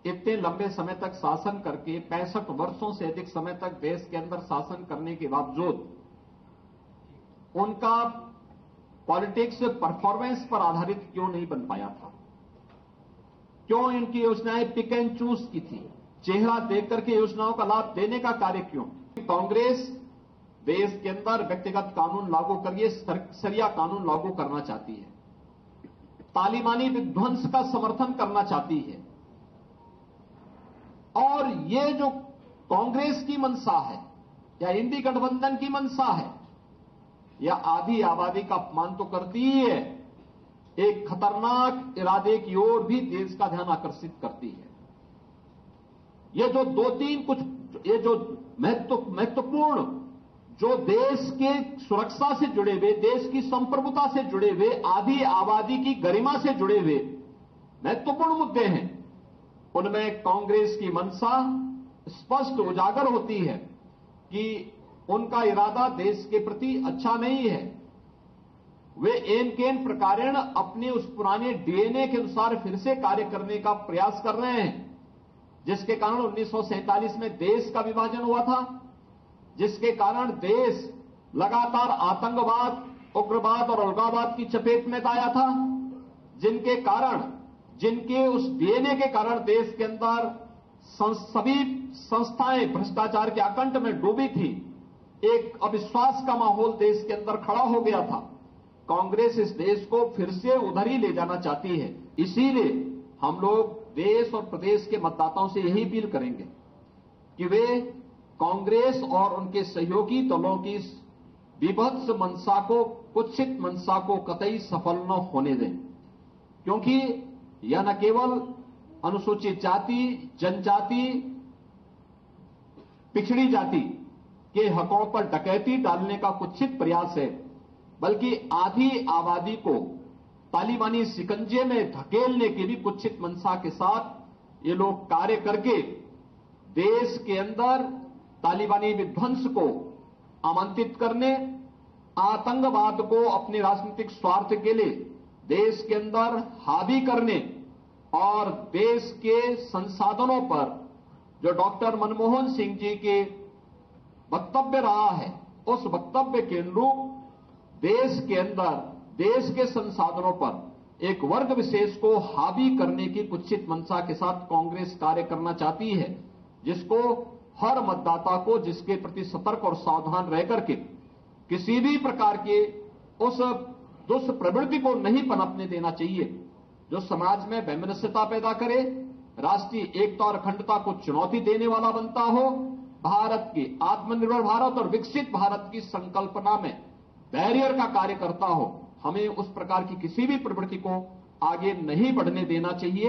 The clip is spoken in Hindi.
इतने लंबे समय तक शासन करके 65 वर्षों से अधिक समय तक देश के अंदर शासन करने के बावजूद उनका पॉलिटिक्स परफॉर्मेंस पर आधारित क्यों नहीं बन पाया था? क्यों इनकी योजनाएं पिक एंड चूज की थी? चेहरा देख करके योजनाओं का लाभ देने का कार्य क्यों? कांग्रेस देश के अंदर व्यक्तिगत कानून लागू करिए, सरिया कानून लागू करना चाहती है, तालिबानी विध्वंस का समर्थन करना चाहती है। और ये जो कांग्रेस की मंशा है या इंडी गठबंधन की मंशा है, या आधी आबादी का अपमान तो करती ही है, एक खतरनाक इरादे की ओर भी देश का ध्यान आकर्षित करती है। ये जो ये जो महत्वपूर्ण जो देश के सुरक्षा से जुड़े हुए, देश की संप्रभुता से जुड़े हुए, आधी आबादी की गरिमा से जुड़े हुए महत्वपूर्ण मुद्दे हैं, उनमें कांग्रेस की मंशा स्पष्ट उजागर होती है कि उनका इरादा देश के प्रति अच्छा नहीं है। वे एन केन प्रकारेण अपने उस पुराने डीएनए के अनुसार फिर से कार्य करने का प्रयास कर रहे हैं, जिसके कारण 1947 में देश का विभाजन हुआ था, जिसके कारण देश लगातार आतंकवाद, उग्रवाद और अलगाववाद की चपेट में आया था, जिनके उस डीएनए के कारण देश के अंदर सभी संस्थाएं भ्रष्टाचार के आकंठ में डूबी थी। एक अविश्वास का माहौल देश के अंदर खड़ा हो गया था। कांग्रेस इस देश को फिर से उधर ही ले जाना चाहती है। इसीलिए हम लोग देश और प्रदेश के मतदाताओं से यही अपील करेंगे कि वे कांग्रेस और उनके सहयोगी दलों की विभत्स मंशा को, कुत्सित मंशा को कतई सफल न होने दें, क्योंकि यह न केवल अनुसूचित जाति, जनजाति, पिछड़ी जाति के हकों पर डकैती डालने का कुत्सित प्रयास है, बल्कि आधी आबादी को तालिबानी शिकंजे में धकेलने की भी कुत्सित मंशा के साथ ये लोग कार्य करके देश के अंदर तालिबानी विध्वंस को आमंत्रित करने, आतंकवाद को अपने राजनीतिक स्वार्थ के लिए देश के अंदर हावी करने और देश के संसाधनों पर जो डॉक्टर मनमोहन सिंह जी के वक्तव्य रहा है, उस वक्तव्य के अनुरूप देश के अंदर देश के संसाधनों पर एक वर्ग विशेष को हावी करने की कुत्सित मंशा के साथ कांग्रेस कार्य करना चाहती है, जिसको हर मतदाता को, जिसके प्रति सतर्क और सावधान रह करके किसी भी प्रकार के उस दुष्प्रवृत्ति को नहीं पनपने देना चाहिए, जो समाज में वैमनस्यता पैदा करे, राष्ट्रीय एकता और अखंडता को चुनौती देने वाला बनता हो, भारत की आत्मनिर्भर भारत और विकसित भारत की संकल्पना में बैरियर का कार्य करता हो। हमें उस प्रकार की किसी भी प्रवृत्ति को आगे नहीं बढ़ने देना चाहिए।